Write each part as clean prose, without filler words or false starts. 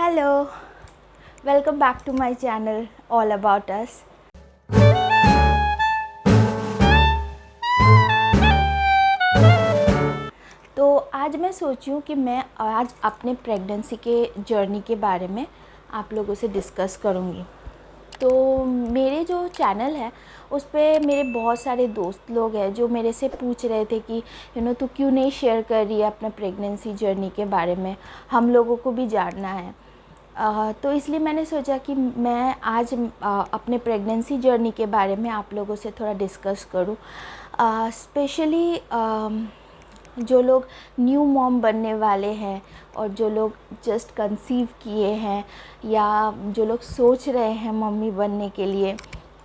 Hello, welcome back to my channel All About Us. तो आज मैं सोची हूँ कि मैं आज अपने प्रेगनेंसी के जर्नी के बारे में आप लोगों से डिस्कस करूँगी। तो मेरे जो चैनल है उस पे मेरे बहुत सारे दोस्त लोग हैं जो मेरे से पूछ रहे थे कि तू क्यों नहीं शेयर कर रही है अपना प्रेगनेंसी जर्नी के बारे में, हम लोगों को भी जानना है। तो इसलिए मैंने सोचा कि मैं आज अपने प्रेगनेंसी जर्नी के बारे में आप लोगों से थोड़ा डिस्कस करूं। स्पेशली जो लोग न्यू मॉम बनने वाले हैं और जो लोग जस्ट कंसीव किए हैं या जो लोग सोच रहे हैं मम्मी बनने के लिए,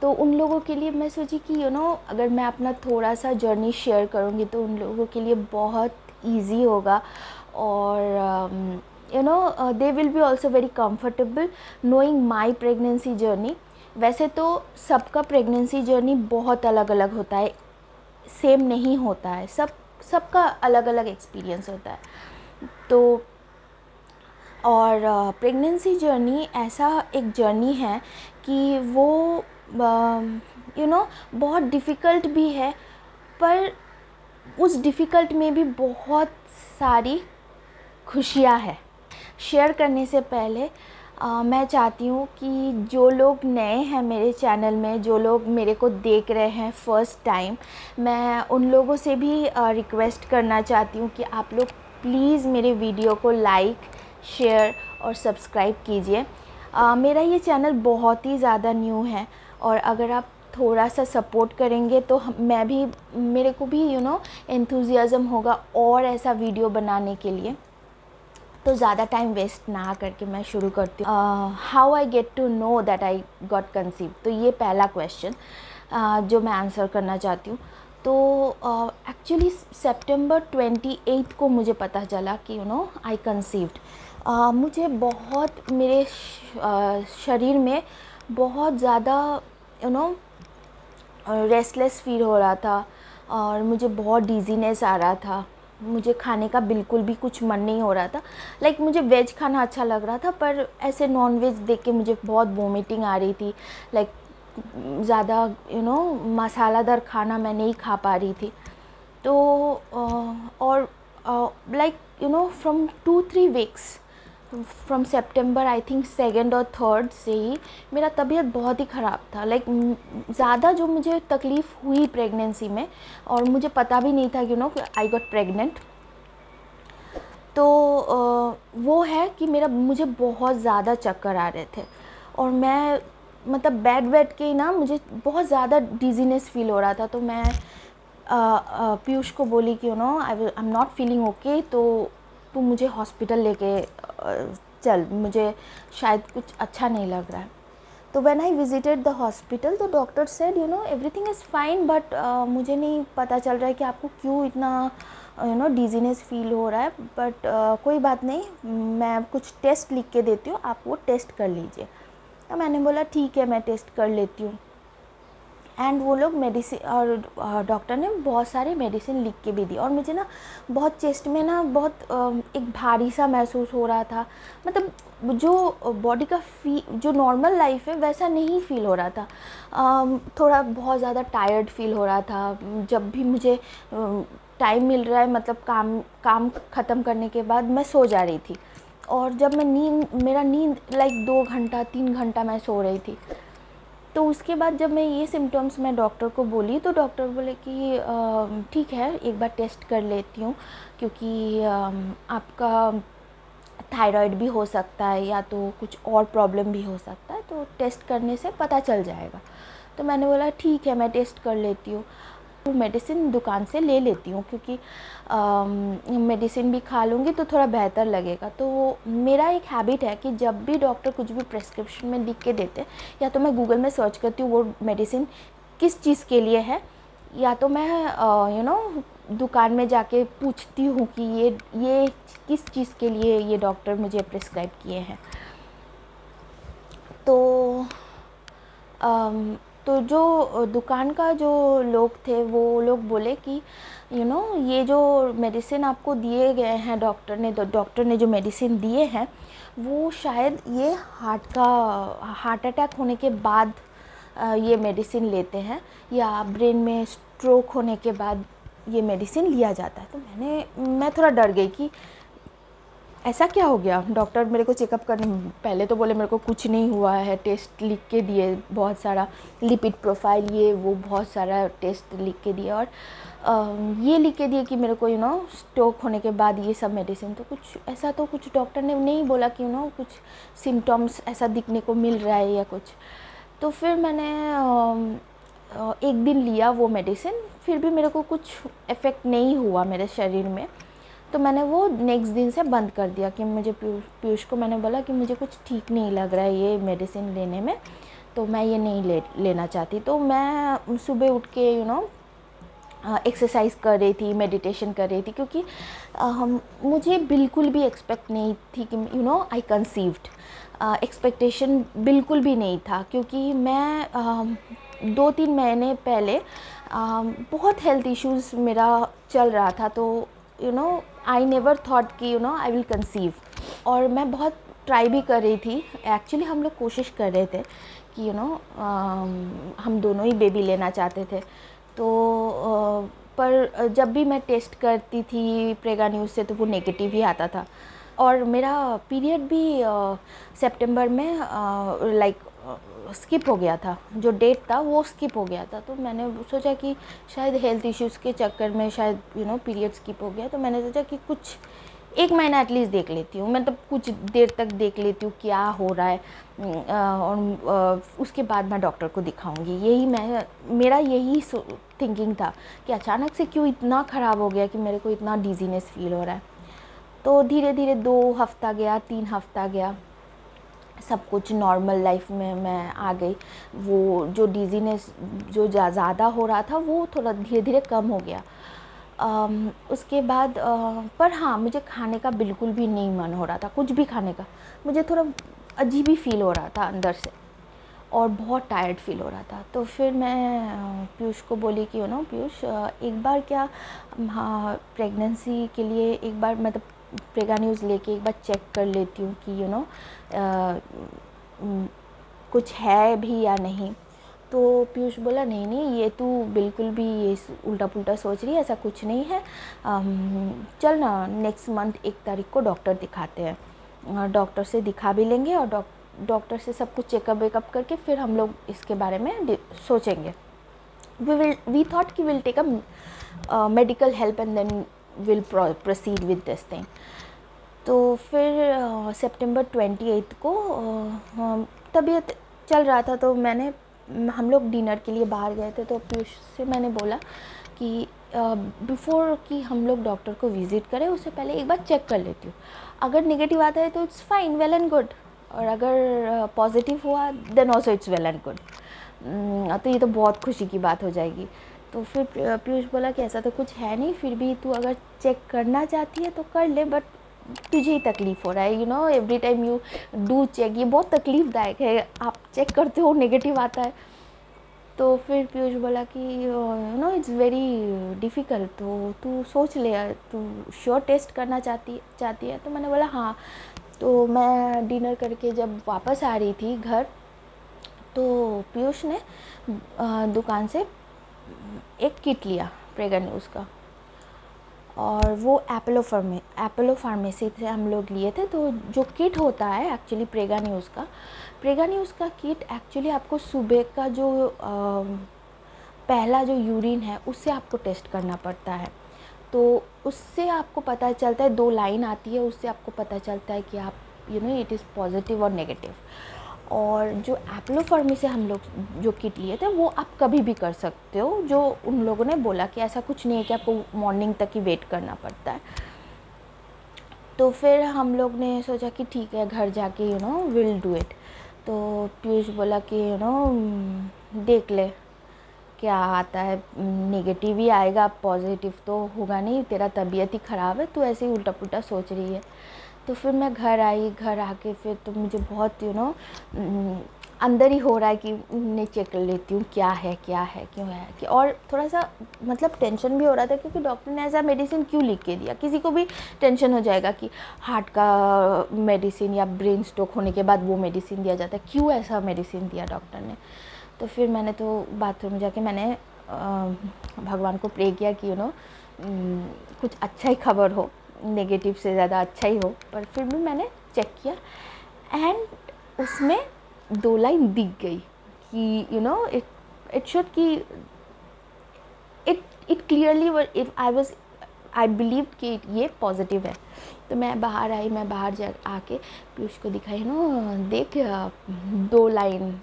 तो उन लोगों के लिए मैं सोची कि अगर मैं अपना थोड़ा सा जर्नी शेयर करूँगी तो उन लोगों के लिए बहुत ईजी होगा और they will be also very comfortable knowing my pregnancy journey। वैसे तो सबका प्रेगनेंसी जर्नी बहुत अलग अलग होता है, सेम नहीं होता है, सबका अलग अलग एक्सपीरियंस होता है। तो और प्रेगनेंसी जर्नी ऐसा एक जर्नी है कि वो बहुत डिफ़िकल्ट भी है, पर उस डिफ़िकल्ट में भी बहुत सारी खुशियाँ है। शेयर करने से पहले मैं चाहती हूँ कि जो लोग नए हैं मेरे चैनल में, जो लोग मेरे को देख रहे हैं फ़र्स्ट टाइम, मैं उन लोगों से भी रिक्वेस्ट करना चाहती हूँ कि आप लोग प्लीज़ मेरे वीडियो को लाइक, शेयर और सब्सक्राइब कीजिए। मेरा ये चैनल बहुत ही ज़्यादा न्यू है और अगर आप थोड़ा सा सपोर्ट करेंगे तो मेरे को भी एंथुजियाज़म होगा और ऐसा वीडियो बनाने के लिए। तो ज़्यादा टाइम वेस्ट ना करके मैं शुरू करती हूँ। How I get to know that I got conceive, तो ये पहला क्वेश्चन जो मैं आंसर करना चाहती हूँ। तो एक्चुअली सितंबर 28 को मुझे पता चला कि आई कंसीव्ड। मुझे बहुत मेरे शरीर में बहुत ज़्यादा रेस्टलेस फील हो रहा था और मुझे बहुत डिजीनेस आ रहा था। मुझे खाने का बिल्कुल भी कुछ मन नहीं हो रहा था। लाइक मुझे वेज खाना अच्छा लग रहा था, पर ऐसे नॉन वेज देख के मुझे बहुत वोमिटिंग आ रही थी। लाइक ज़्यादा मसालादार खाना मैं नहीं खा पा रही थी। तो और like from 2-3 weeks from September I think 2nd और 3rd से ही मेरा तबीयत बहुत ही ख़राब था। लाइक ज़्यादा जो मुझे तकलीफ़ हुई प्रेगनेंसी में, और मुझे पता भी नहीं था कि आई गॉट प्रेग्नेंट। तो वो है कि मुझे बहुत ज़्यादा चक्कर आ रहे थे और मैं मतलब बेड के ही ना मुझे बहुत ज़्यादा डिजीनेस फील हो रहा था। तो मैं पीयूष को बोली कि I am not feeling okay, तो तू मुझे हॉस्पिटल लेके चल, मुझे शायद कुछ अच्छा नहीं लग रहा है। तो when I visited the hospital, तो doctor said everything is fine, but मुझे नहीं पता चल रहा है कि आपको क्यों इतना डिजीनेस फील हो रहा है। बट कोई बात नहीं, मैं कुछ टेस्ट लिख के देती हूँ, आप वो टेस्ट कर लीजिए। तो मैंने बोला ठीक है, मैं टेस्ट कर लेती हूँ। एंड वो लोग मेडिसिन और डॉक्टर ने बहुत सारे मेडिसिन लिख के भी दी और मुझे ना बहुत चेस्ट में ना बहुत एक भारी सा महसूस हो रहा था। मतलब जो बॉडी का जो नॉर्मल लाइफ है वैसा नहीं फील हो रहा था। थोड़ा बहुत ज़्यादा टायर्ड फील हो रहा था। जब भी मुझे टाइम मिल रहा है, मतलब काम ख़त्म करने के बाद मैं सो जा रही थी, और जब मैं मेरा नींद लाइक 2 घंटा 3 घंटा मैं सो रही थी। तो उसके बाद जब मैं ये सिम्टम्स मैं डॉक्टर को बोली, तो डॉक्टर बोले कि ठीक है, एक बार टेस्ट कर लेती हूँ, क्योंकि आपका थायराइड भी हो सकता है या तो कुछ और प्रॉब्लम भी हो सकता है, तो टेस्ट करने से पता चल जाएगा। तो मैंने बोला ठीक है, मैं टेस्ट कर लेती हूँ। मेडिसिन दुकान से ले लेती हूँ, क्योंकि मेडिसिन भी खा लूँगी तो थोड़ा बेहतर लगेगा। तो मेरा एक हैबिट है कि जब भी डॉक्टर कुछ भी प्रेस्क्रिप्शन में लिख के देते हैं, या तो मैं गूगल में सर्च करती हूँ वो मेडिसिन किस चीज़ के लिए है, या तो मैं दुकान में जाके पूछती हूँ कि ये किस चीज़ के लिए ये डॉक्टर मुझे प्रिस्क्राइब किए हैं। तो तो जो दुकान का जो लोग थे वो लोग बोले कि ये जो मेडिसिन आपको दिए गए हैं डॉक्टर ने जो मेडिसिन दिए हैं वो शायद ये हार्ट अटैक होने के बाद ये मेडिसिन लेते हैं, या ब्रेन में स्ट्रोक होने के बाद ये मेडिसिन लिया जाता है। तो मैं थोड़ा डर गई कि ऐसा क्या हो गया। डॉक्टर मेरे को चेकअप करने पहले तो बोले मेरे को कुछ नहीं हुआ है, टेस्ट लिख के दिए बहुत सारा, लिपिड प्रोफाइल ये वो बहुत सारा टेस्ट लिख के दिए, और ये लिख के दिए कि मेरे को स्ट्रोक होने के बाद ये सब मेडिसिन। तो कुछ ऐसा तो कुछ डॉक्टर ने नहीं बोला कि कुछ सिम्टम्स ऐसा दिखने को मिल रहा है या कुछ। तो फिर मैंने एक दिन लिया वो मेडिसिन, फिर भी मेरे को कुछ इफ़ेक्ट नहीं हुआ मेरे शरीर में। तो मैंने वो नेक्स्ट दिन से बंद कर दिया कि मुझे पीयूष को मैंने बोला कि मुझे कुछ ठीक नहीं लग रहा है ये मेडिसिन लेने में, तो मैं ये नहीं लेना चाहती। तो मैं सुबह उठ के एक्सरसाइज कर रही थी, मेडिटेशन कर रही थी, क्योंकि मुझे बिल्कुल भी एक्सपेक्ट नहीं थी कि आई कंसीव्ड। एक्सपेक्टेशन बिल्कुल भी नहीं था, क्योंकि मैं 2-3 महीने पहले बहुत हेल्थ इश्यूज़ मेरा चल रहा था। तो आई नेवर थॉट कि आई विल कंसीव। और मैं बहुत ट्राई भी कर रही थी। एक्चुअली हम लोग कोशिश कर रहे थे कि हम दोनों ही बेबी लेना चाहते थे। तो पर जब भी मैं टेस्ट करती थी प्रेगा न्यूज़ से तो वो नेगेटिव ही आता था। और मेरा पीरियड भी सितंबर में स्किप हो गया था, जो डेट था वो स्किप हो गया था। तो मैंने सोचा कि शायद हेल्थ इश्यूज़ के चक्कर में शायद पीरियड स्किप हो गया। तो मैंने सोचा कि कुछ 1 महीना एटलीस्ट देख लेती हूँ, मतलब कुछ देर तक देख लेती हूँ क्या हो रहा है, और उसके बाद मैं डॉक्टर को दिखाऊंगी। मेरा यही थिंकिंग था कि अचानक से क्यों इतना ख़राब हो गया कि मेरे को इतना डिजीनेस फील हो रहा है। तो धीरे धीरे 2 हफ्ता गया, 3 हफ्ता गया, सब कुछ नॉर्मल लाइफ में मैं आ गई। वो जो डिजीनेस जो ज़्यादा हो रहा था वो थोड़ा धीरे धीरे कम हो गया। उसके बाद पर हाँ, मुझे खाने का बिल्कुल भी नहीं मन हो रहा था, कुछ भी खाने का। मुझे थोड़ा अजीब ही फील हो रहा था अंदर से, और बहुत टायर्ड फील हो रहा था। तो फिर मैं पीयूष को बोली कि पीयूष, एक बार क्या हाँ प्रेगनेंसी के लिए एक बार मतलब प्रेगा न्यूज़ लेके एक बार चेक कर लेती हूँ कि कुछ है भी या नहीं। तो पीयूष बोला नहीं नहीं, ये तू बिल्कुल भी ये उल्टा पुल्टा सोच रही है, ऐसा कुछ नहीं है। चल ना नेक्स्ट मंथ 1 तारीख को डॉक्टर दिखाते हैं, डॉक्टर से दिखा भी लेंगे, और डॉक्टर से सब कुछ चेकअप वेकअप करके फिर हम लोग इसके बारे में सोचेंगे। वी थॉट कि will take a medical help and then will proceed with this thing. तो फिर सितंबर 28 को तबीयत चल रहा था। तो हम लोग डिनर के लिए बाहर गए थे। तो पीयूष से मैंने बोला कि बिफ़ोर कि हम लोग डॉक्टर को विज़िट करें उससे पहले एक बार चेक कर लेती हूँ, अगर नेगेटिव आता है तो it's fine, well and good, और अगर पॉजिटिव हुआ then also it's well and good. तो ये तो बहुत खुशी की बात हो जाएगी। तो फिर पीयूष बोला कि ऐसा तो कुछ है नहीं, फिर भी तू अगर चेक करना चाहती है तो कर ले, बट तुझे ही तकलीफ़ हो रहा है, every time you do check, ये बहुत तकलीफ़दायक है, आप चेक करते हो नेगेटिव आता है। तो फिर पीयूष बोला कि इट्स वेरी डिफ़िकल्ट, तो तू सोच ले, तू श्योर टेस्ट करना चाहती है। तो मैंने बोला हाँ। तो मैं डिनर करके जब वापस आ रही थी घर, तो पीयूष ने दुकान से एक किट लिया प्रेगा न्यूज़ का, और वो एपोलो फार्मेसी से हम लोग लिए थे। तो जो किट होता है एक्चुअली प्रेगा न्यूज़ का किट एक्चुअली आपको सुबह का जो पहला जो यूरिन है उससे आपको टेस्ट करना पड़ता है। तो उससे आपको पता चलता है, 2 लाइन आती है, उससे आपको पता चलता है कि आप इट इज़ पॉजिटिव और नेगेटिव। और जो एपोलो फार्मेसी से हम लोग जो किट लिए थे वो आप कभी भी कर सकते हो, जो उन लोगों ने बोला कि ऐसा कुछ नहीं है कि आपको मॉर्निंग तक ही वेट करना पड़ता है। तो फिर हम लोग ने सोचा कि ठीक है घर जाके विल डू इट। तो पीयूष बोला कि देख ले क्या आता है, नेगेटिव ही आएगा, पॉजिटिव तो होगा नहीं, तेरा तबीयत ही ख़राब है, तू ऐसे ही उल्टा पुल्टा सोच रही है। तो फिर मैं घर आई, घर आके फिर तो मुझे बहुत अंदर ही हो रहा है कि नहीं चेक कर लेती हूँ क्या है क्यों है कि, और थोड़ा सा मतलब टेंशन भी हो रहा था क्योंकि डॉक्टर ने ऐसा मेडिसिन क्यों लिख के दिया। किसी को भी टेंशन हो जाएगा कि हार्ट का मेडिसिन या ब्रेन स्ट्रोक होने के बाद वो मेडिसिन दिया जाता है, क्यों ऐसा मेडिसिन दिया डॉक्टर ने। तो फिर मैंने तो बाथरूम में जाके मैंने भगवान को प्रे किया कि कुछ अच्छा ही खबर हो, नेगेटिव से ज़्यादा अच्छा ही हो। पर फिर भी मैंने चेक किया एंड उसमें 2 लाइन दिख गई कि इट शुड कि it clearly if I believe कि ये पॉजिटिव है। तो मैं बाहर आई, मैं बाहर जा आके पीयूष को दिखाई देख 2 लाइन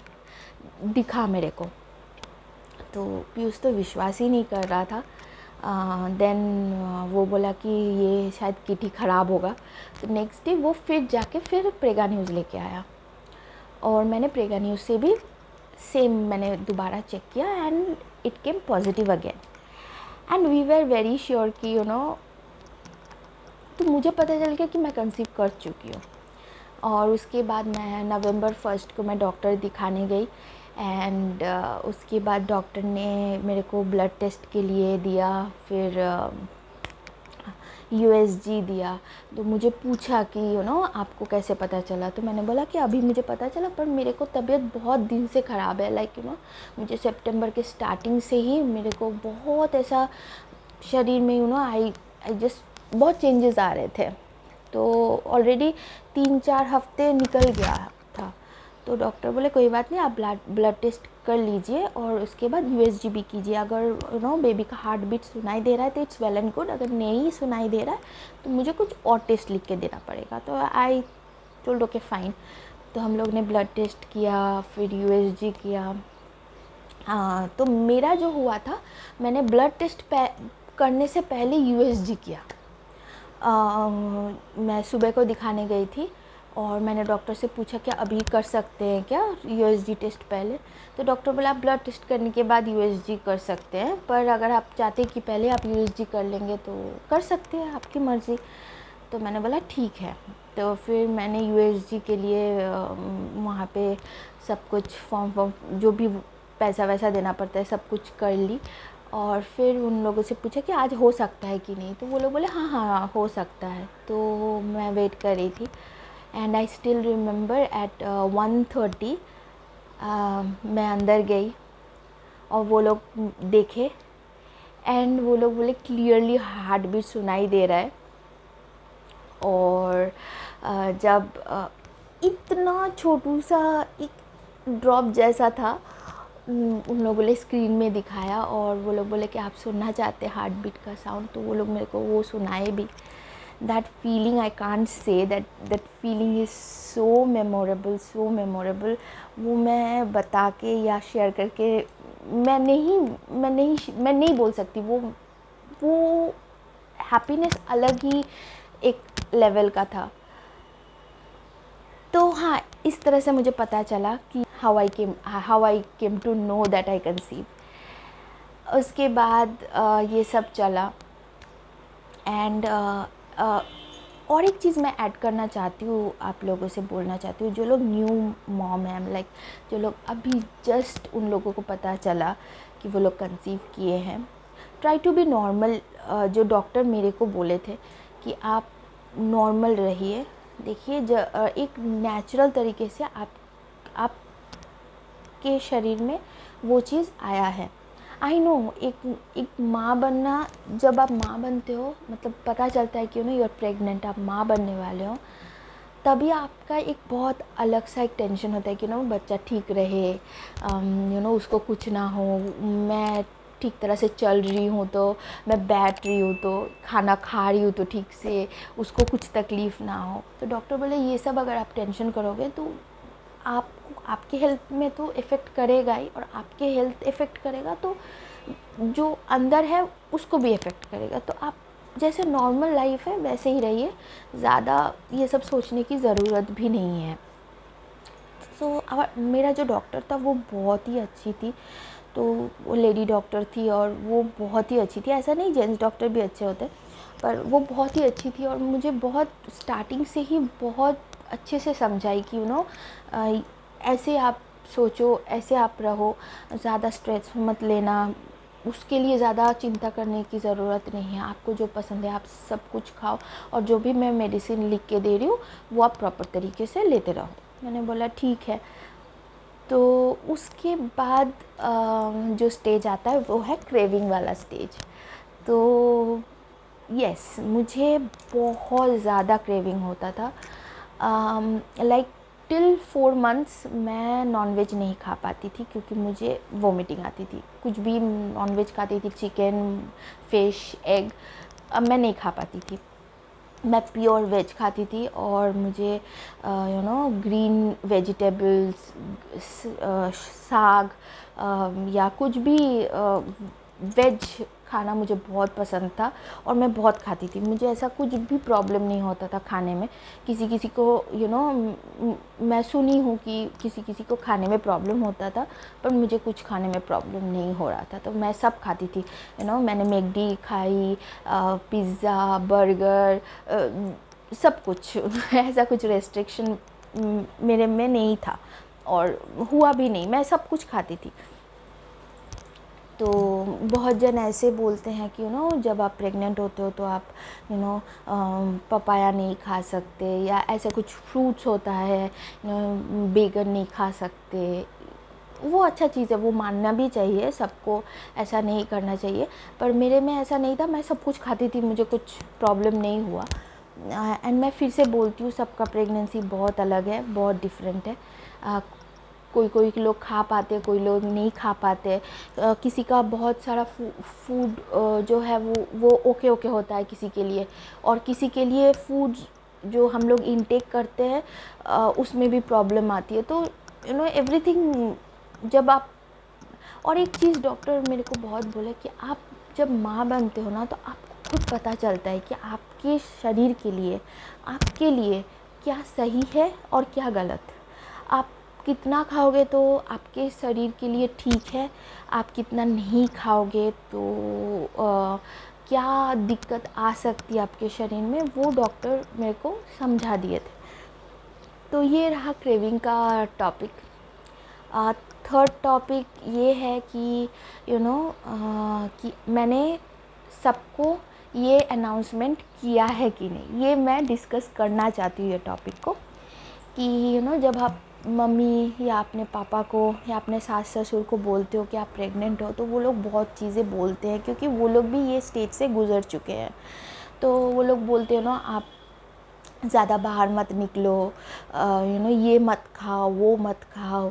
दिखा मेरे को। तो पीयूष तो विश्वास ही नहीं कर रहा था। देन वो बोला कि ये शायद किटी ख़राब होगा। तो नेक्स्ट डे वो फिर जाके फिर प्रेगा न्यूज़ लेके आया और मैंने प्रेगा न्यूज़ से भी सेम मैंने दोबारा चेक किया and it came positive again and we were very sure कि तो मुझे पता चल गया कि मैं कंसीव कर चुकी हूँ। और उसके बाद मैं नवंबर 1 को मैं डॉक्टर दिखाने गई एंड उसके बाद डॉक्टर ने मेरे को ब्लड टेस्ट के लिए दिया, फिर यूएसजी दिया। तो मुझे पूछा कि आपको कैसे पता चला। तो मैंने बोला कि अभी मुझे पता चला, पर मेरे को तबीयत बहुत दिन से ख़राब है। लाइक मुझे सितंबर के स्टार्टिंग से ही मेरे को बहुत ऐसा शरीर में आई जस्ट बहुत चेंजेस आ रहे थे। तो ऑलरेडी 3-4 हफ्ते निकल गया था। तो डॉक्टर बोले कोई बात नहीं, आप ब्लड टेस्ट कर लीजिए और उसके बाद यूएसजी भी कीजिए। अगर बेबी का हार्ट बीट सुनाई दे रहा है तो इट्स वेल एंड गुड, अगर नहीं सुनाई दे रहा है तो मुझे कुछ और टेस्ट लिख के देना पड़ेगा। तो आई टोल्ड ओके फाइन। तो हम लोग ने ब्लड टेस्ट किया, फिर यूएसजी किया। तो मेरा जो हुआ था, मैंने ब्लड टेस्ट करने से पहले यूएसजी किया। मैं सुबह को दिखाने गई थी और मैंने डॉक्टर से पूछा क्या अभी कर सकते हैं क्या यूएसजी टेस्ट पहले। तो डॉक्टर बोला आप ब्लड टेस्ट करने के बाद यूएसजी कर सकते हैं, पर अगर आप चाहते हैं कि पहले आप यूएसजी कर लेंगे तो कर सकते हैं, आपकी मर्ज़ी। तो मैंने बोला ठीक है। तो फिर मैंने यूएसजी के लिए वहाँ पे सब कुछ फॉर्म जो भी पैसा वैसा देना पड़ता है सब कुछ कर ली। और फिर उन लोगों से पूछा कि आज हो सकता है कि नहीं। तो वो लोग बोले हाँ हाँ हो सकता है। तो मैं वेट कर रही थी and I still remember at 1:30 मैं अंदर गई और वो लोग देखे एंड वो लोग बोले क्लियरली हार्ट बीट सुनाई दे रहा है। और जब इतना छोटू सा एक ड्रॉप जैसा था, उन लोगों ने स्क्रीन में दिखाया और वो लोग बोले कि आप सुनना चाहते हैं हार्ट बीट का साउंड। तो वो लोग मेरे को वो सुनाए भी। That feeling I can't say, that feeling is so memorable. वो मैं बता के या शेयर करके मैं नहीं बोल सकती। वो हैप्पीनेस अलग ही एक लेवल का था। तो हाँ, इस तरह से मुझे पता चला कि how I came to know that I conceive. उसके बाद ये सब चला एंड और एक चीज़ मैं ऐड करना चाहती हूँ, आप लोगों से बोलना चाहती हूँ, जो लोग न्यू मॉम हैं, लाइक जो लोग अभी जस्ट उन लोगों को पता चला कि वो लोग कंसीव किए हैं, ट्राई टू बी नॉर्मल। जो डॉक्टर मेरे को बोले थे कि आप नॉर्मल रहिए। देखिए एक नेचुरल तरीके से आपके शरीर में वो चीज़ आया है। आई नो एक माँ बनना, जब आप माँ बनते हो मतलब पता चलता है कि यू आर प्रेग्नेंट, आप माँ बनने वाले हो, तभी आपका एक बहुत अलग सा एक टेंशन होता है कि बच्चा ठीक रहे, उसको कुछ ना हो, मैं ठीक तरह से चल रही हूँ तो, मैं बैठ रही हूँ तो, खाना खा रही हूँ तो ठीक से, उसको कुछ तकलीफ़ ना हो। तो डॉक्टर बोले ये सब अगर आप टेंशन करोगे तो आपकी हेल्थ में तो इफ़ेक्ट करेगा ही, और आपके हेल्थ इफ़ेक्ट करेगा तो जो अंदर है उसको भी इफ़ेक्ट करेगा। तो आप जैसे नॉर्मल लाइफ है वैसे ही रहिए, ज़्यादा ये सब सोचने की ज़रूरत भी नहीं है। सो मेरा जो डॉक्टर था वो बहुत ही अच्छी थी। तो वो लेडी डॉक्टर थी और वो बहुत ही अच्छी थी। ऐसा नहीं जेंट्स डॉक्टर भी अच्छे होते, पर वो बहुत ही अच्छी थी और मुझे बहुत स्टार्टिंग से ही बहुत अच्छे से समझाई कि ऐसे आप सोचो, ऐसे आप रहो, ज़्यादा स्ट्रेस मत लेना, उसके लिए ज़्यादा चिंता करने की ज़रूरत नहीं है। आपको जो पसंद है आप सब कुछ खाओ, और जो भी मैं मेडिसिन लिख के दे रही हूँ वो आप प्रॉपर तरीके से लेते रहो। मैंने बोला ठीक है। तो उसके बाद जो स्टेज आता है वो है क्रेविंग वाला स्टेज। तो यस, मुझे बहुत ज़्यादा क्रेविंग होता था। लाइक टिल 4 मंथ्स मैं नॉनवेज नहीं खा पाती थी, क्योंकि मुझे वोमिटिंग आती थी। कुछ भी नॉनवेज खाती थी, चिकन, फ़िश, एग, अब मैं नहीं खा पाती थी। मैं प्योर वेज खाती थी, और मुझे ग्रीन वेजिटेबल्स, साग, या कुछ भी वेज खाना मुझे बहुत पसंद था, और मैं बहुत खाती थी। मुझे ऐसा कुछ भी प्रॉब्लम नहीं होता था खाने में। किसी किसी को मैं सुनी हूँ कि किसी किसी को खाने में प्रॉब्लम होता था, पर मुझे कुछ खाने में प्रॉब्लम नहीं हो रहा था। तो मैं सब खाती थी। मैंने मैकडी खाई, पिज़्ज़ा, बर्गर, सब कुछ ऐसा कुछ रेस्ट्रिक्शन मेरे में नहीं था, और हुआ भी नहीं। मैं सब कुछ खाती थी। तो बहुत जन ऐसे बोलते हैं कि जब आप प्रेग्नेंट होते हो तो आप पपाया नहीं खा सकते, या ऐसे कुछ फ्रूट्स होता है, बेगन नहीं खा सकते। वो अच्छा चीज़ है, वो मानना भी चाहिए, सबको ऐसा नहीं करना चाहिए। पर मेरे में ऐसा नहीं था, मैं सब कुछ खाती थी, मुझे कुछ प्रॉब्लम नहीं हुआ। एंड मैं फिर से बोलती हूँ, सबका प्रेगनेंसी बहुत अलग है, बहुत डिफरेंट है। कोई कोई लोग खा पाते, कोई लोग नहीं खा पाते। किसी का बहुत सारा फूड जो है वो ओके ओके होता है किसी के लिए, और किसी के लिए फूड जो हम लोग इनटेक करते हैं उसमें भी प्रॉब्लम आती है। तो एवरीथिंग, जब आप, और एक चीज़ डॉक्टर मेरे को बहुत बोले कि आप जब माँ बनते हो ना, तो आपको खुद पता चलता है कि आपके शरीर के लिए, आपके लिए क्या सही है और क्या गलत। आप कितना खाओगे तो आपके शरीर के लिए ठीक है, आप कितना नहीं खाओगे तो क्या दिक्कत आ सकती है आपके शरीर में, वो डॉक्टर मेरे को समझा दिए थे। तो ये रहा क्रेविंग का टॉपिक। थर्ड टॉपिक ये है कि कि मैंने सबको ये अनाउंसमेंट किया है कि नहीं, ये मैं डिस्कस करना चाहती हूँ ये टॉपिक को। कि जब आप मम्मी या अपने पापा को या अपने सास ससुर को बोलते हो कि आप प्रेग्नेंट हो, तो वो लोग बहुत चीज़ें बोलते हैं, क्योंकि वो लोग भी ये स्टेज से गुज़र चुके हैं। तो वो लोग बोलते हैं आप ज़्यादा बाहर मत निकलो, ये मत खाओ, वो मत खाओ,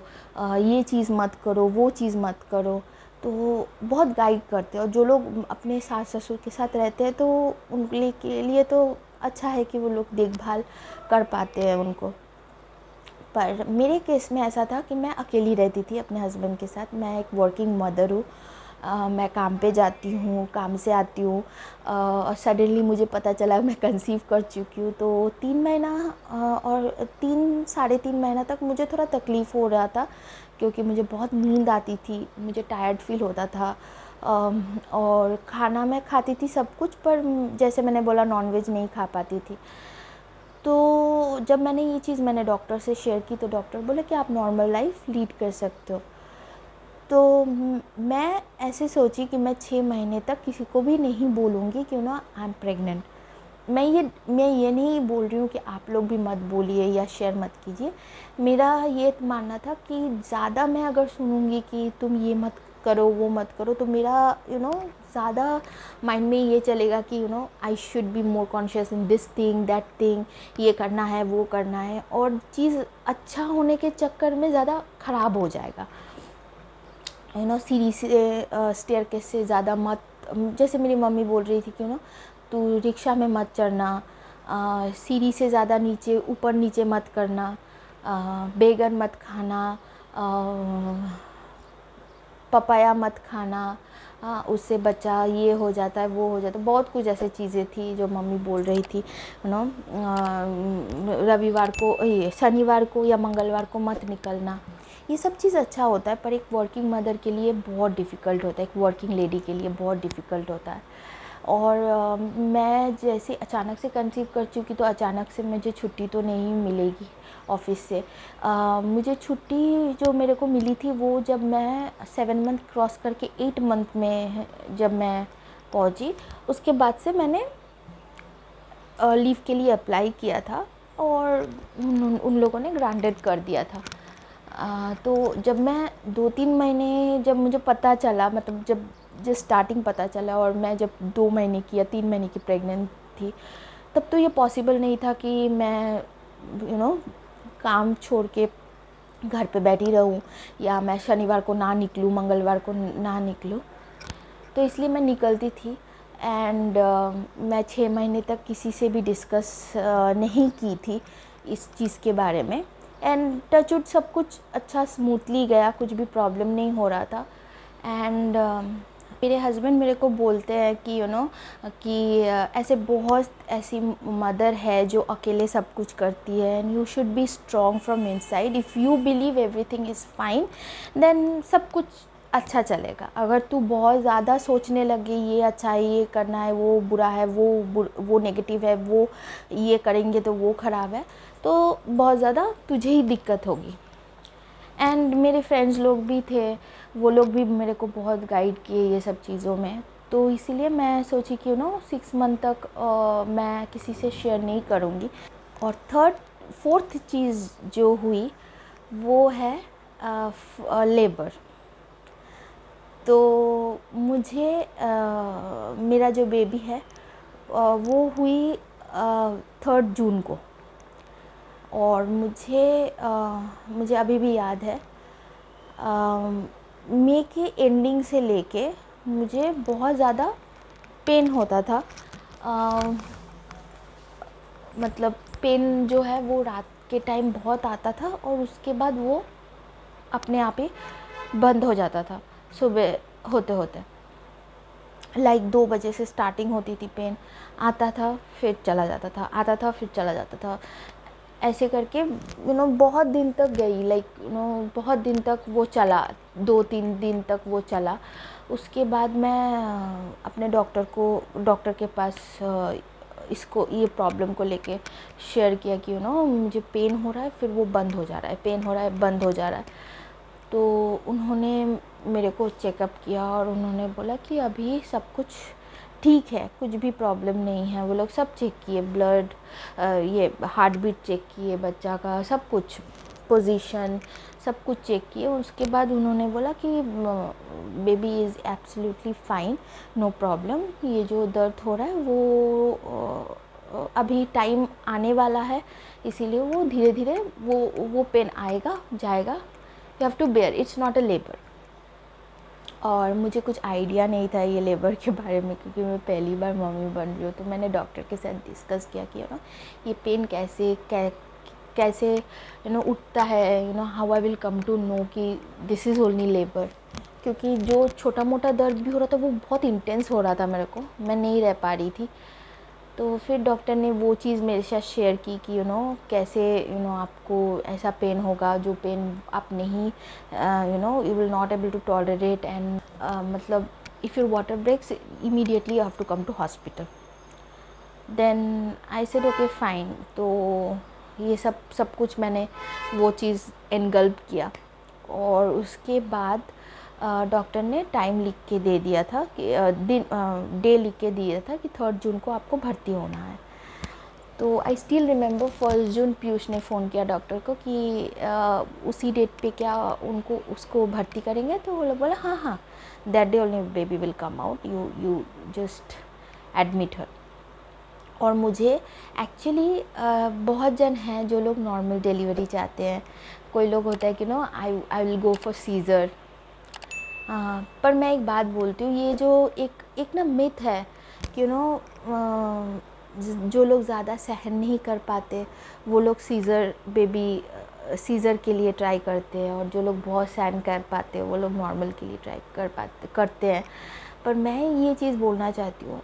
ये चीज़ मत करो, वो चीज़ मत करो। तो बहुत गाइड करते हैं, और जो लोग अपने सास ससुर के साथ रहते हैं तो उनके लिए तो अच्छा है कि वो लोग देखभाल कर पाते हैं उनको। पर मेरे केस में ऐसा था कि मैं अकेली रहती थी अपने हस्बैंड के साथ। मैं एक वर्किंग मदर हूँ, मैं काम पे जाती हूँ, काम से आती हूँ, और सडनली मुझे पता चला मैं कंसीव कर चुकी हूँ। तो 3 महीना और 3 साढ़े 3 महीना तक मुझे थोड़ा तकलीफ़ हो रहा था, क्योंकि मुझे बहुत नींद आती थी, मुझे टायर्ड फील होता था। और खाना मैं खाती थी सब कुछ, पर जैसे मैंने बोला नॉनवेज नहीं खा पाती थी। तो जब मैंने ये चीज़ डॉक्टर से शेयर की, तो डॉक्टर बोले कि आप नॉर्मल लाइफ लीड कर सकते हो। तो मैं ऐसे सोची कि मैं 6 महीने तक किसी को भी नहीं बोलूँगी कि आई एम प्रेग्नेंट। मैं ये नहीं बोल रही हूँ कि आप लोग भी मत बोलिए या शेयर मत कीजिए। मेरा ये मानना था कि ज़्यादा मैं अगर सुनूँगी कि तुम ये मत करो, वो मत करो, तो मेरा ज़्यादा माइंड में ये चलेगा कि I should be more conscious in this thing that thing, ये करना है, वो करना है, और चीज़ अच्छा होने के चक्कर में ज़्यादा ख़राब हो जाएगा। सीढ़ी से स्टेयरकेस से ज़्यादा मत, जैसे मेरी मम्मी बोल रही थी कि तू रिक्शा में मत चढ़ना, सीढ़ी से ज़्यादा नीचे ऊपर नीचे मत करना, बैगन मत खाना, पपाया मत खाना, उससे बच्चा ये हो जाता है, वो हो जाता है। बहुत कुछ ऐसे चीज़ें थी जो मम्मी बोल रही थी। रविवार को, ये शनिवार को या मंगलवार को मत निकलना। ये सब चीज़ अच्छा होता है, पर एक वर्किंग मदर के लिए बहुत डिफ़िकल्ट होता है, एक वर्किंग लेडी के लिए बहुत डिफ़िकल्ट होता है। और मैं जैसे अचानक से कंसीव कर चुकी, तो अचानक से मुझे छुट्टी तो नहीं मिलेगी, ऑफिस से। मुझे छुट्टी जो मेरे को मिली थी वो जब मैं 7 मंथ क्रॉस करके 8 मंथ में जब मैं पहुंची, उसके बाद से मैंने लीव के लिए अप्लाई किया था और उन लोगों ने ग्रांटेड कर दिया था। तो जब मैं 2-3 महीने जब मुझे पता चला, मतलब जब स्टार्टिंग पता चला और मैं जब 2 महीने की या 3 महीने की प्रेग्नेंट थी, तब तो ये पॉसिबल नहीं था कि मैं काम छोड़ के घर पे बैठी रहूं या मैं शनिवार को ना निकलूं, मंगलवार को ना निकलूं। तो इसलिए मैं निकलती थी एंड मैं 6 महीने तक किसी से भी डिस्कस नहीं की थी इस चीज़ के बारे में। एंड टचवुड सब कुछ अच्छा स्मूथली गया, कुछ भी प्रॉब्लम नहीं हो रहा था। एंड मेरे हस्बैंड मेरे को बोलते हैं कि कि ऐसे बहुत ऐसी मदर है जो अकेले सब कुछ करती है, and you should be strong from inside. If you believe everything is fine then सब कुछ अच्छा चलेगा। अगर तू बहुत ज़्यादा सोचने लगे ये अच्छा है, ये करना है, वो बुरा है, वो नेगेटिव है, वो ये करेंगे तो वो ख़राब है, तो बहुत ज़्यादा तुझे ही दिक्कत होगी। एंड मेरे फ्रेंड्स लोग भी थे, वो लोग भी मेरे को बहुत गाइड किए ये सब चीज़ों में। तो इसीलिए मैं सोची कि 6 मंथ तक मैं किसी से शेयर नहीं करूँगी। और फोर्थ चीज़ जो हुई वो है लेबर। तो मुझे मेरा जो बेबी है वो हुई 3 जून को। और मुझे अभी भी याद है मई के एंडिंग से लेके मुझे बहुत ज़्यादा पेन होता था। मतलब पेन जो है वो रात के टाइम बहुत आता था और उसके बाद वो अपने आप ही बंद हो जाता था सुबह होते होते। लाइक 2 बजे से स्टार्टिंग होती थी, पेन आता था फिर चला जाता था, आता था फिर चला जाता था। ऐसे करके बहुत दिन तक गई, लाइक बहुत दिन तक वो चला, 2-3 दिन तक वो चला। उसके बाद मैं अपने डॉक्टर के पास इसको ये प्रॉब्लम को लेके शेयर किया कि मुझे पेन हो रहा है, फिर वो बंद हो जा रहा है, पेन हो रहा है, बंद हो जा रहा है। तो उन्होंने मेरे को चेकअप किया और उन्होंने बोला कि अभी सब कुछ ठीक है, कुछ भी प्रॉब्लम नहीं है। वो लोग सब चेक किए, ब्लड, ये हार्ट बीट चेक किए बच्चा का, सब कुछ, पोजीशन, सब कुछ चेक किए। उसके बाद उन्होंने बोला कि baby is absolutely fine, no problem. ये जो दर्द हो रहा है वो अभी टाइम आने वाला है, इसीलिए वो धीरे धीरे वो पेन आएगा जाएगा, you have to bear, it's not a labour. और मुझे कुछ आइडिया नहीं था ये लेबर के बारे में, क्योंकि मैं पहली बार मम्मी बन रही हूँ। तो मैंने डॉक्टर के साथ डिस्कस किया कि ये पेन कैसे उठता है, how I will come to know कि दिस इज़ ओनली लेबर। क्योंकि जो छोटा मोटा दर्द भी हो रहा था वो बहुत इंटेंस हो रहा था मेरे को, मैं नहीं रह पा रही थी। तो फिर डॉक्टर ने वो चीज़ मेरे साथ शेयर की कि कैसे आपको ऐसा पेन होगा जो पेन आप नहीं you will not able to tolerate, and मतलब if your water breaks immediately you have to come to hospital. Then I said okay fine. तो ये सब कुछ मैंने वो चीज़ एनगल्प किया। और उसके बाद डॉक्टर ने टाइम लिख के दे दिया था कि डे लिख के दिया था कि 3 जून को आपको भर्ती होना है। तो आई स्टिल रिमेंबर 1 जून पीयूष ने फ़ोन किया डॉक्टर को कि उसी डेट पे क्या उसको भर्ती करेंगे। तो वो लोग बोला हाँ, that day only baby will come out, you just admit her. और मुझे एक्चुअली बहुत जन हैं जो लोग नॉर्मल डिलीवरी चाहते हैं। कोई लोग होता है कि I will go for caesar. पर मैं एक बात बोलती हूँ, ये जो एक ना मिथ है कि जो लोग ज़्यादा सहन नहीं कर पाते वो लोग सीज़र के लिए ट्राई करते हैं, और जो लोग बहुत सहन कर पाते हैं वो लोग नॉर्मल के लिए ट्राई करते हैं। पर मैं ये चीज़ बोलना चाहती हूँ,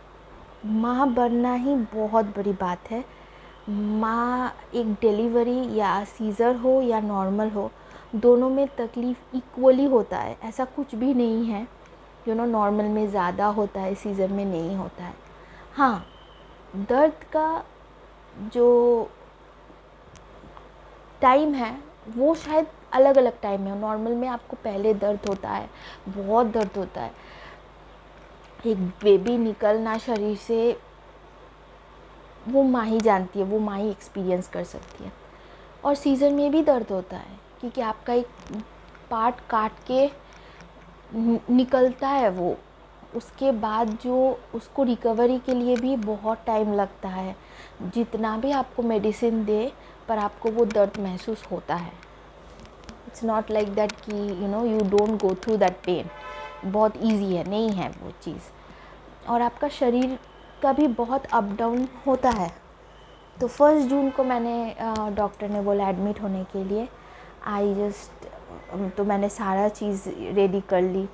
माँ बनना ही बहुत बड़ी बात है। माँ एक डिलीवरी या सीज़र हो या नॉर्मल हो, दोनों में तकलीफ़ इक्वली होता है। ऐसा कुछ भी नहीं है नॉर्मल में ज़्यादा होता है, सीज़र में नहीं होता है। हाँ, दर्द का जो टाइम है वो शायद अलग अलग टाइम है। नॉर्मल में आपको पहले दर्द होता है, बहुत दर्द होता है। एक बेबी निकलना शरीर से, वो माँ ही जानती है, वो माँ ही एक्सपीरियंस कर सकती है। और सीज़न में भी दर्द होता है क्योंकि आपका एक पार्ट काट के निकलता है वो, उसके बाद जो उसको रिकवरी के लिए भी बहुत टाइम लगता है। जितना भी आपको मेडिसिन दे पर आपको वो दर्द महसूस होता है। इट्स नॉट लाइक दैट कि you don't go through that pain, बहुत इजी है, नहीं है वो चीज़। और आपका शरीर का भी बहुत अप डाउन होता है। तो 1 जून को मैंने डॉक्टर ने बोला एडमिट होने के लिए। आई जस्ट तो मैंने सारा चीज़ रेडी कर ली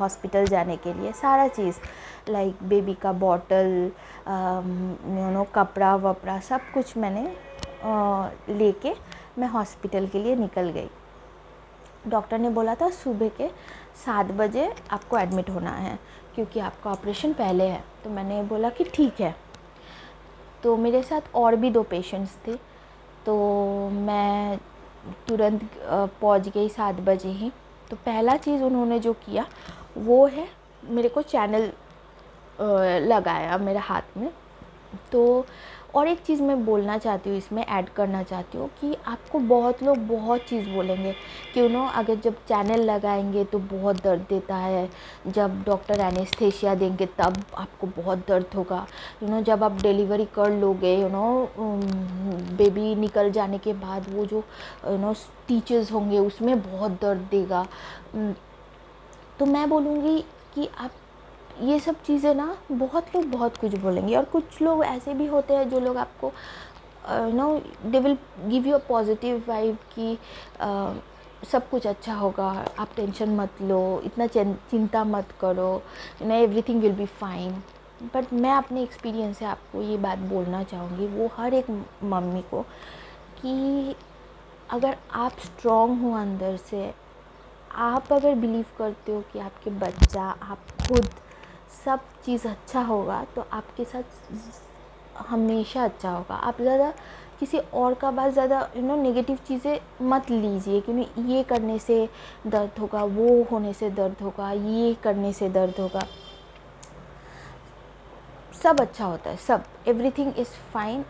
हॉस्पिटल जाने के लिए। सारा चीज़ लाइक बेबी का बॉटल, कपड़ा वपड़ा सब कुछ मैंने लेके मैं हॉस्पिटल के लिए निकल गई। डॉक्टर ने बोला था सुबह के 7 बजे आपको एडमिट होना है क्योंकि आपका ऑपरेशन पहले है। तो मैंने बोला कि ठीक है। तो मेरे साथ और भी 2 पेशेंट्स थे, तो मैं तुरंत पहुंच गई 7 बजे ही। तो पहला चीज़ उन्होंने जो किया वो है मेरे को चैनल लगाया मेरे हाथ में। तो और एक चीज़ मैं बोलना चाहती हूँ, इसमें ऐड करना चाहती हूँ कि आपको बहुत लोग बहुत चीज़ बोलेंगे कि अगर जब चैनल लगाएंगे तो बहुत दर्द देता है, जब डॉक्टर एनेस्थेशिया देंगे तब आपको बहुत दर्द होगा, जब आप डिलीवरी कर लोगे, बेबी निकल जाने के बाद वो जो स्टिचेस होंगे उसमें बहुत दर्द देगा। तो मैं बोलूँगी कि आप ये सब चीज़ें ना, बहुत लोग बहुत कुछ बोलेंगे। और कुछ लोग ऐसे भी होते हैं जो लोग आपको they will give you a positive vibe कि सब कुछ अच्छा होगा, आप टेंशन मत लो, इतना चिंता मत करो, everything will be fine. But मैं अपने एक्सपीरियंस से आपको ये बात बोलना चाहूँगी, वो हर एक मम्मी को, कि अगर आप स्ट्रॉन्ग हो अंदर से, आप अगर बिलीव करते हो कि आपके बच्चा, आप खुद, सब चीज़ अच्छा होगा, तो आपके साथ हमेशा अच्छा होगा। आप ज़्यादा किसी और का बात ज़्यादा नेगेटिव चीज़ें मत लीजिए कि ये करने से दर्द होगा, वो होने से दर्द होगा, ये करने से दर्द होगा। सब अच्छा होता है, सब, एवरीथिंग इज़ फाइन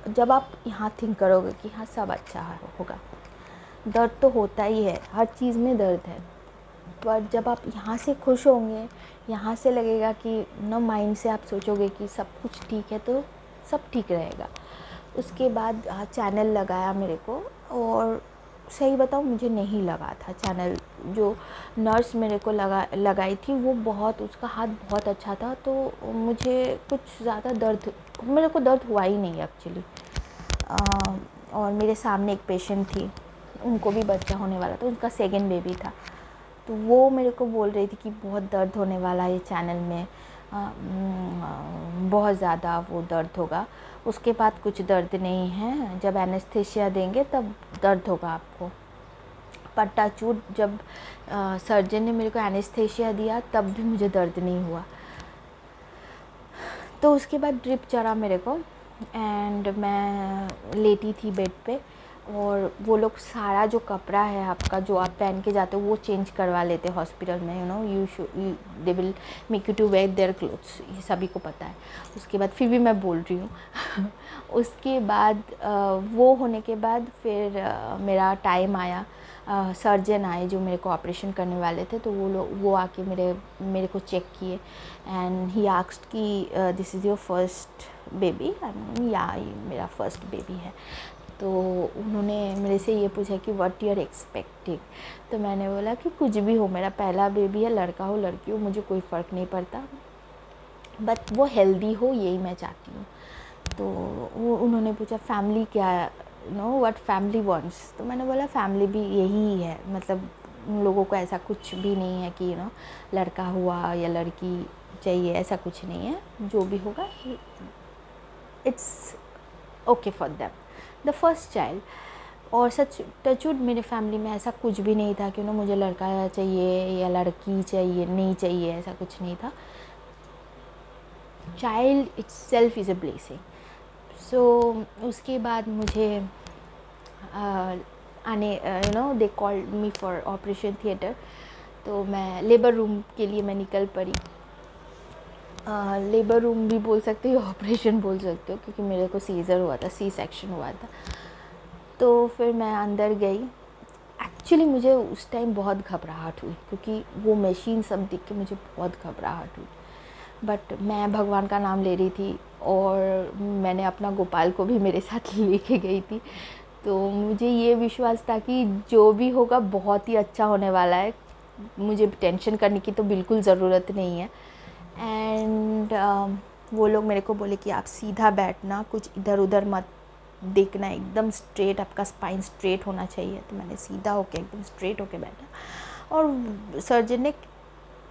जब आप यहाँ थिंक करोगे कि हाँ सब अच्छा होगा। दर्द तो होता ही है, हर चीज़ में दर्द है, पर जब आप यहाँ से खुश होंगे, यहाँ से लगेगा कि माइंड से आप सोचोगे कि सब कुछ ठीक है, तो सब ठीक रहेगा। उसके बाद चैनल लगाया मेरे को, और सही बताऊँ मुझे नहीं लगा था चैनल। जो नर्स मेरे को लगाई थी वो बहुत, उसका हाथ बहुत अच्छा था, तो मुझे कुछ ज़्यादा मेरे को दर्द हुआ ही नहीं एक्चुअली। और मेरे सामने एक पेशेंट थी, उनको भी बच्चा होने वाला था, उनका 2nd बेबी था। तो वो मेरे को बोल रही थी कि बहुत दर्द होने वाला है चैनल में, बहुत ज़्यादा वो दर्द होगा। उसके बाद कुछ दर्द नहीं है, जब एनेस्थेशिया देंगे तब दर्द होगा आपको। पर टचवुड, जब सर्जन ने मेरे को एनेस्थेशिया दिया तब भी मुझे दर्द नहीं हुआ। तो उसके बाद ड्रिप चढ़ा मेरे को, एंड मैं लेटी थी बेड पे, और वो लोग सारा जो कपड़ा है आपका जो आप पहन के जाते हो वो चेंज करवा लेते हॉस्पिटल में। They will make you to wear their clothes, ये सभी को पता है। उसके बाद फिर भी मैं बोल रही हूँ उसके बाद वो होने के बाद फिर मेरा टाइम आया। सर्जन आए जो मेरे को ऑपरेशन करने वाले थे, तो वो आके मेरे को चेक किए, एंड ही आस्क्ड कि this is your first baby? या ये मेरा फर्स्ट बेबी है। तो उन्होंने मेरे से ये पूछा कि व्हाट यू आर एक्सपेक्टिंग। तो मैंने बोला कि कुछ भी हो, मेरा पहला बेबी है, लड़का हो लड़की हो मुझे कोई फ़र्क नहीं पड़ता, बट वो हेल्दी हो, यही मैं चाहती हूँ। तो उन्होंने पूछा फैमिली क्या, व्हाट फैमिली वांट्स। तो मैंने बोला फैमिली भी यही है, मतलब उन लोगों को ऐसा कुछ भी नहीं है कि लड़का हुआ या लड़की चाहिए, ऐसा कुछ नहीं है, जो भी होगा it's okay for them, the first child. और सच टचवुड मेरे फैमिली में ऐसा कुछ भी नहीं था कि मुझे लड़का चाहिए या लड़की चाहिए, नहीं चाहिए, ऐसा कुछ नहीं था। Child it's self is a blessing. So उसके बाद मुझे आने they called me for operation theatre. तो मैं लेबर रूम के लिए मैं निकल पड़ी। लेबर रूम भी बोल सकते हो, ऑपरेशन बोल सकते हो, क्योंकि मेरे को सीज़र हुआ था, सी सेक्शन हुआ था। तो फिर मैं अंदर गई। एक्चुअली मुझे उस टाइम बहुत घबराहट हुई, क्योंकि वो मशीन सब देख के मुझे बहुत घबराहट हुई। बट मैं भगवान का नाम ले रही थी, और मैंने अपना गोपाल को भी मेरे साथ लेके गई थी। तो मुझे ये विश्वास था कि जो भी होगा बहुत ही अच्छा होने वाला है, मुझे टेंशन करने की तो बिल्कुल ज़रूरत नहीं है। एंड वो लोग मेरे को बोले कि आप सीधा बैठना, कुछ इधर उधर मत देखना, एकदम स्ट्रेट, आपका स्पाइन स्ट्रेट होना चाहिए। तो मैंने सीधा होके एकदम स्ट्रेट होके बैठा। और सर्जन ने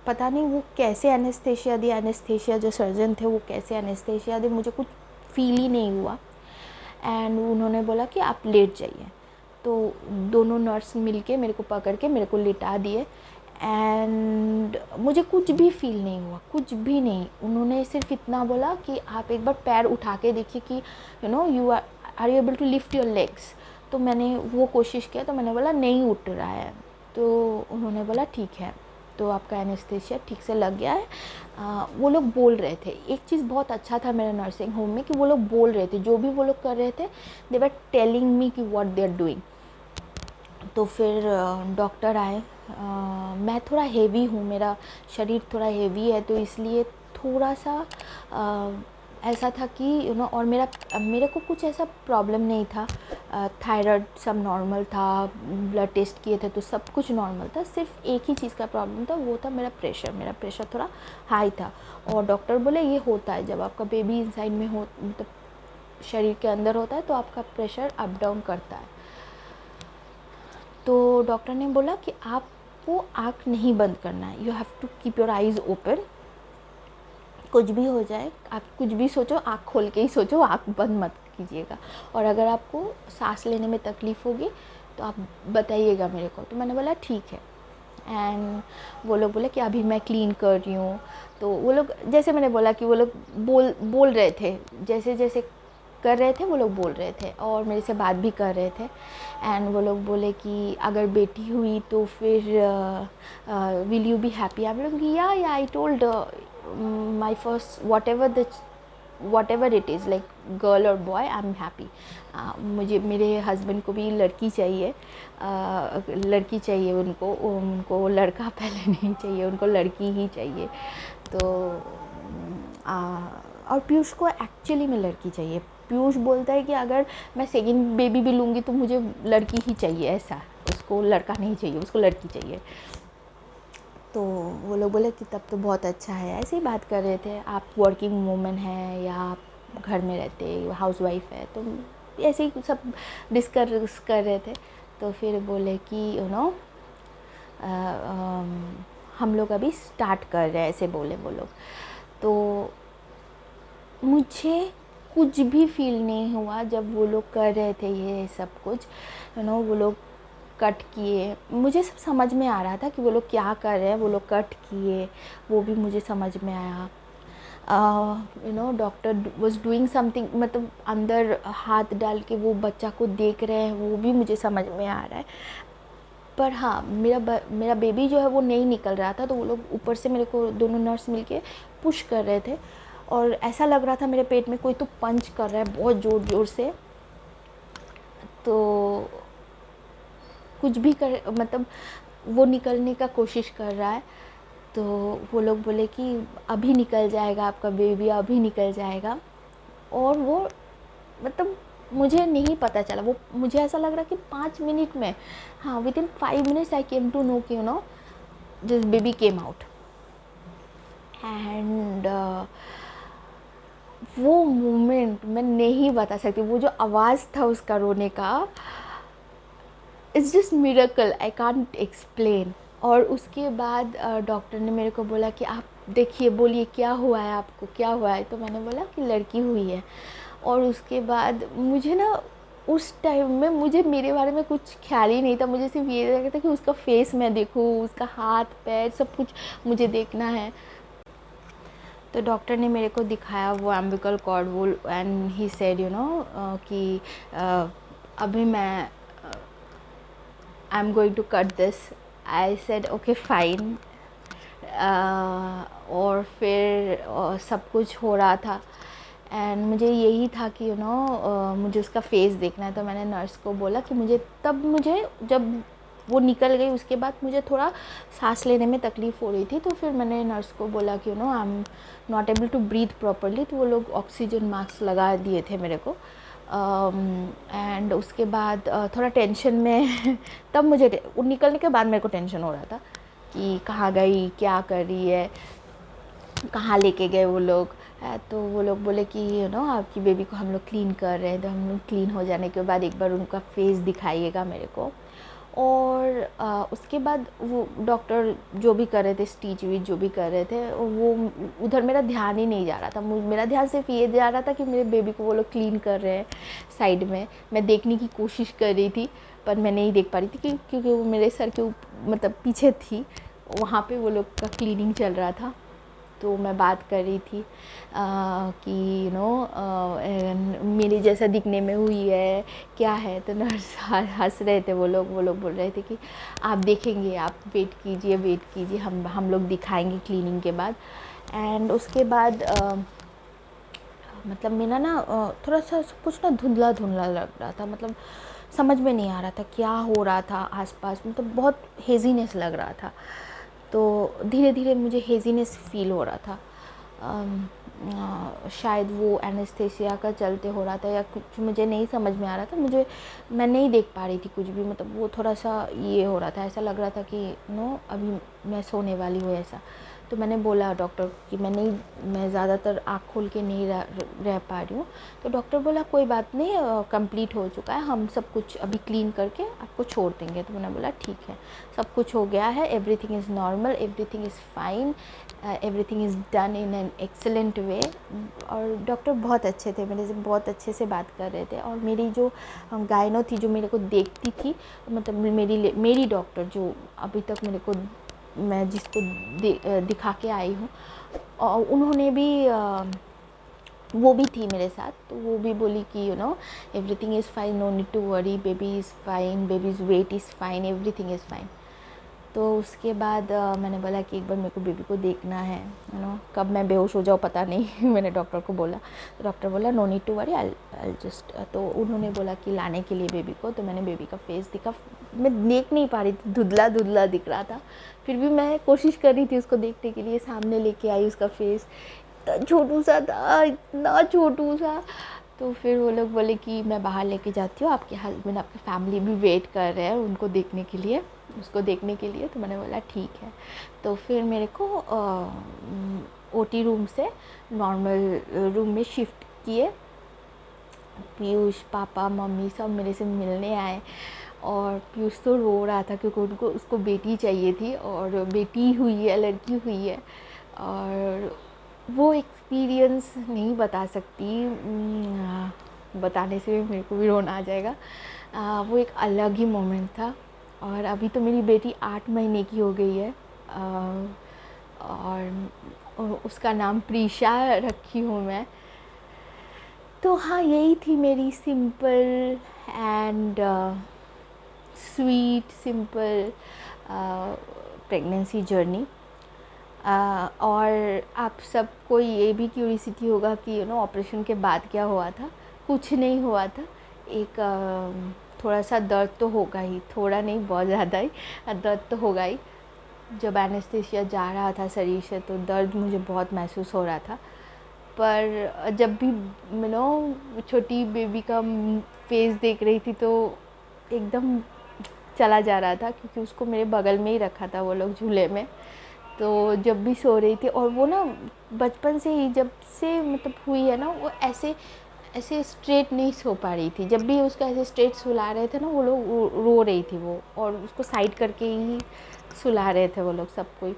पता नहीं वो कैसे एनेस्थेशिया दिया, एनेस्थेशिया जो सर्जन थे वो कैसे एनेस्थेशिया दिए, मुझे कुछ फील ही नहीं हुआ। एंड उन्होंने बोला कि आप लेट जाइए। तो दोनों नर्स मिलके मेरे को पकड़ के मेरे को लिटा दिए। एंड मुझे कुछ भी फील नहीं हुआ, कुछ भी नहीं। उन्होंने सिर्फ इतना बोला कि आप एक बार पैर उठा के देखिए कि you are you able to lift your legs. तो मैंने वो कोशिश किया, तो मैंने बोला नहीं उठ रहा है। तो उन्होंने बोला ठीक है, तो आपका एनेस्थेशिया ठीक से लग गया है। वो लोग बोल रहे थे, एक चीज़ बहुत अच्छा था मेरे नर्सिंग होम में, कि वो लोग बोल रहे थे, जो भी वो लोग कर रहे थे, दे वर टेलिंग मी कि व्हाट दे आर डूइंग। तो फिर डॉक्टर आए। मैं थोड़ा हेवी हूँ, मेरा शरीर थोड़ा हेवी है, तो इसलिए थोड़ा सा ऐसा था कि और मेरे को कुछ ऐसा प्रॉब्लम नहीं था। थायराइड सब नॉर्मल था, ब्लड टेस्ट किए थे तो सब कुछ नॉर्मल था। सिर्फ एक ही चीज़ का प्रॉब्लम था, वो था मेरा प्रेशर थोड़ा हाई था। और डॉक्टर बोले ये होता है जब आपका बेबी इनसाइड में हो, मतलब शरीर के अंदर होता है, तो आपका प्रेशर अप डाउन करता है। तो डॉक्टर ने बोला कि आपको आँख नहीं बंद करना है, you have to keep your eyes open. कुछ भी हो जाए, आप कुछ भी सोचो, आँख खोल के ही सोचो, आँख बंद मत कीजिएगा। और अगर आपको सांस लेने में तकलीफ़ होगी तो आप बताइएगा मेरे को। तो मैंने बोला ठीक है। एंड वो लोग बोले कि अभी मैं क्लीन कर रही हूँ। तो वो लोग, जैसे मैंने बोला कि वो लोग बोल रहे थे, जैसे जैसे कर रहे थे वो लोग बोल रहे थे, और मेरे से बात भी कर रहे थे। एंड वो लोग बोले कि अगर बेटी हुई तो फिर विल यू बी हैप्पी। आई बोले या I told my first what ever it is, like girl और बॉय, आई एम हैप्पी। मुझे, मेरे हस्बैंड को भी लड़की चाहिए, लड़की चाहिए उनको लड़का पहले नहीं चाहिए, उनको लड़की ही चाहिए। तो और पीयूष को एक्चुअली में लड़की चाहिए। पीयूष बोलता है कि अगर मैं सेकंड बेबी भी लूँगी तो मुझे लड़की ही चाहिए, ऐसा, उसको लड़का नहीं चाहिए, उसको लड़की चाहिए। तो वो लोग बोले कि तब तो बहुत अच्छा है। ऐसे ही बात कर रहे थे, आप वर्किंग वूमेन है या आप घर में रहते हाउस वाइफ है, तो ऐसे ही सब डिस्कस कर रहे थे। तो फिर बोले कि हम लोग अभी स्टार्ट कर रहे हैं, ऐसे बोले वो लोग। तो मुझे कुछ भी फील नहीं हुआ जब वो लोग कर रहे थे ये सब कुछ, वो लोग कट किए। मुझे सब समझ में आ रहा था कि वो लोग क्या कर रहे हैं, वो लोग कट किए, वो भी मुझे समझ में आया। डॉक्टर वॉज डूइंग समथिंग, मतलब अंदर हाथ डाल के वो बच्चा को देख रहे हैं, वो भी मुझे समझ में आ रहा है। पर हाँ, मेरा बेबी जो है वो नहीं निकल रहा था। तो वो लोग ऊपर से मेरे को दोनों नर्स मिलके पुश कर रहे थे, और ऐसा लग रहा था मेरे पेट में कोई तो पंच कर रहा है बहुत ज़ोर ज़ोर से। तो कुछ भी कर, मतलब वो निकलने का कोशिश कर रहा है। तो वो लोग बोले कि अभी निकल जाएगा आपका बेबी, अभी निकल जाएगा। और वो, मतलब मुझे नहीं पता चला, वो मुझे ऐसा लग रहा कि 5 मिनट में, हाँ, within 5 minutes I came to know कि this baby came out. And वो मोमेंट मैं नहीं बता सकती, वो जो आवाज़ था उसका रोने का, it's just miracle, I can't explain. और उसके बाद डॉक्टर ने मेरे को बोला कि आप देखिए, बोलिए क्या हुआ है आपको, क्या हुआ है। तो मैंने बोला कि लड़की हुई है। और उसके बाद मुझे ना, उस टाइम में मुझे मेरे बारे में कुछ ख्याल ही नहीं था, मुझे सिर्फ ये लगा था कि उसका फेस मैं देखूँ, उसका हाथ पैर सब कुछ मुझे देखना है। तो डॉक्टर ने मेरे को दिखाया वो अम्बिकल कॉर्ड वो, एंड ही सेड कि अभी मैं I am going to cut this. I said okay fine. और फिर सब कुछ हो रहा था एंड मुझे यही था कि मुझे उसका फेस देखना है। तो मैंने नर्स को बोला कि मुझे जब वो निकल गई उसके बाद मुझे थोड़ा सांस लेने में तकलीफ़ हो रही थी। तो फिर मैंने नर्स को बोला कि I am not able to breathe properly. तो वो लोग ऑक्सीजन मास्क लगा दिए थे मेरे को। एंड उसके बाद थोड़ा टेंशन में तब मुझे निकलने के बाद मेरे को टेंशन हो रहा था कि कहाँ गई, क्या कर रही है, कहाँ लेके गए वो लोग है। तो वो लोग बोले कि आपकी बेबी को हम लोग क्लीन कर रहे हैं। तो हम लोग क्लीन हो जाने के बाद एक बार उनका फेस दिखाइएगा मेरे को। और उसके बाद वो डॉक्टर जो भी कर रहे थे, स्टिच वीच जो भी कर रहे थे, वो उधर मेरा ध्यान ही नहीं जा रहा था। मेरा ध्यान सिर्फ ये जा रहा था कि मेरे बेबी को वो लोग क्लीन कर रहे हैं साइड में। मैं देखने की कोशिश कर रही थी पर मैं नहीं देख पा रही थी क्योंकि वो मेरे सर के मतलब पीछे थी, वहाँ पे वो लोग का क्लीनिंग चल रहा था। तो मैं बात कर रही थी कि मेरे जैसा दिखने में हुई है क्या है। तो नर्स हंस रहे थे वो लोग बोल रहे थे कि आप देखेंगे, आप वेट कीजिए, हम लोग दिखाएंगे क्लीनिंग के बाद। एंड उसके बाद मतलब मेरा ना थोड़ा सा सब कुछ ना धुंधला लग रहा था। मतलब समझ में नहीं आ रहा था क्या हो रहा था आसपास, मतलब बहुत हेजीनेस लग रहा था। तो धीरे धीरे मुझे हेजीनेस फील हो रहा था। शायद वो एनेस्थेसिया का चलते हो रहा था या कुछ, मुझे नहीं समझ में आ रहा था। मैं नहीं देख पा रही थी कुछ भी, मतलब वो थोड़ा सा ये हो रहा था, ऐसा लग रहा था कि अभी मैं सोने वाली हूँ ऐसा। तो मैंने बोला डॉक्टर कि मैं ज़्यादातर आँख खोल के नहीं रह पा रही हूँ। तो डॉक्टर बोला कोई बात नहीं, कंप्लीट हो चुका है, हम सब कुछ अभी क्लीन करके आपको छोड़ देंगे। तो मैंने बोला ठीक है, सब कुछ हो गया है, everything is normal, everything is fine, everything is done in an excellent way. और डॉक्टर बहुत अच्छे थे, मेरे से बहुत अच्छे से बात कर रहे थे। और मेरी जो गायनो थी जो मेरे को देखती थी, मतलब मेरी डॉक्टर जो अभी तक मेरे को, मैं जिसको दिखा के आई हूँ, और उन्होंने भी वो भी थी मेरे साथ। तो वो भी बोली कि everything is fine, no need to worry, baby is fine, baby's weight is fine, everything is fine. तो उसके बाद मैंने बोला कि एक बार मेरे को बेबी को देखना है, कब मैं बेहोश हो जाऊँ पता नहीं। मैंने डॉक्टर को बोला, तो डॉक्टर बोला no need to worry, I just. तो उन्होंने बोला कि लाने के लिए बेबी को। तो मैंने बेबी का फेस देखा, मैं देख नहीं पा रही थी, धुंधला दिख रहा था। फिर भी मैं कोशिश कर रही थी उसको देखने के लिए, सामने लेके आई उसका फेस, इतना छोटू सा था, इतना छोटू सा। तो फिर वो लोग बोले कि मैं बाहर लेके जाती हूँ, आपके हस्बैंड आपकी फैमिली भी वेट कर रहे हैं उनको देखने के लिए, उसको देखने के लिए। तो मैंने बोला ठीक है। तो फिर मेरे को ओटी रूम से नॉर्मल रूम में शिफ्ट किए। पीयूष, पापा, मम्मी सब मेरे से मिलने आए। और पीयूष तो रो रहा था क्योंकि उसको बेटी चाहिए थी, और बेटी हुई है, लड़की हुई है। और वो एक्सपीरियंस नहीं बता सकती, बताने से मेरे को भी रोना आ जाएगा। वो एक अलग ही मोमेंट था। और अभी तो मेरी बेटी 8 महीने की हो गई है, और उसका नाम प्रीशा रखी हूँ मैं। तो हाँ, यही थी मेरी simple and sweet simple pregnancy journey. और आप सबको ये भी क्यूरियोसिटी होगा कि ऑपरेशन के बाद क्या हुआ था। कुछ नहीं हुआ था, एक थोड़ा सा दर्द तो होगा ही, थोड़ा नहीं बहुत ज़्यादा ही दर्द तो होगा ही। जब एनेस्थीसिया जा रहा था शरीर से तो दर्द मुझे बहुत महसूस हो रहा था। पर जब भी छोटी बेबी का फेस देख रही थी तो एकदम चला जा रहा था, क्योंकि उसको मेरे बगल में ही रखा था वो लोग झूले में। तो जब भी सो रही थी, और वो ना बचपन से ही जब से मतलब हुई है ना, वो ऐसे स्ट्रेट नहीं सो पा रही थी। जब भी उसका ऐसे स्ट्रेट सुला रहे थे ना वो लोग, रो रही थी वो, और उसको साइड करके ही सुला रहे थे वो लोग सब कोई।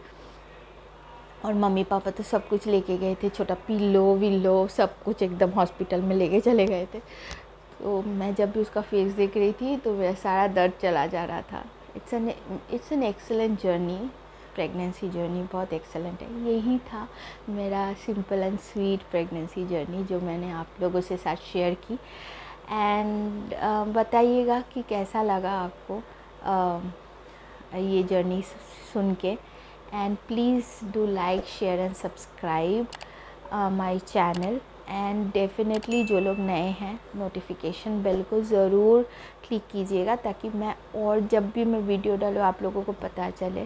और मम्मी पापा तो सब कुछ लेके गए थे, छोटा पिल्लो विल्लो सब कुछ एकदम हॉस्पिटल में लेके चले गए थे। तो मैं जब भी उसका फेस देख रही थी तो मेरा सारा दर्द चला जा रहा था। It's an excellent journey pregnancy journey बहुत एक्सेलेंट है। यही था मेरा simple and sweet pregnancy journey जो मैंने आप लोगों से साथ शेयर की। एंड बताइएगा कि कैसा लगा आपको ये जर्नी सुन के। And please do like, share and subscribe my channel. And definitely जो लोग नए हैं नोटिफिकेशन बेल को ज़रूर क्लिक कीजिएगा ताकि मैं और जब भी मैं वीडियो डालूँ आप लोगों को पता चले।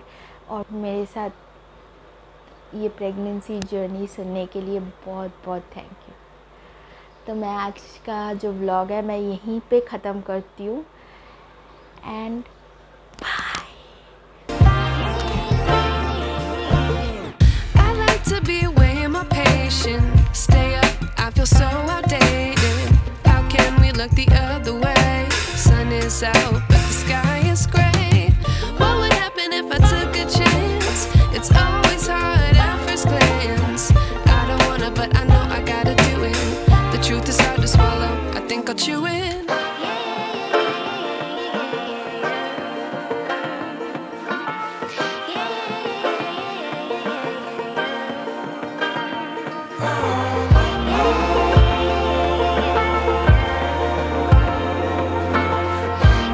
और मेरे साथ ये प्रेगनेंसी जर्नी सुनने के लिए बहुत बहुत थैंक यू। तो मैं आज का जो व्लॉग है मैं यहीं पे ख़त्म करती हूँ। And stay up, I feel so outdated. How can we look the other way? Sun is out, but the sky is gray.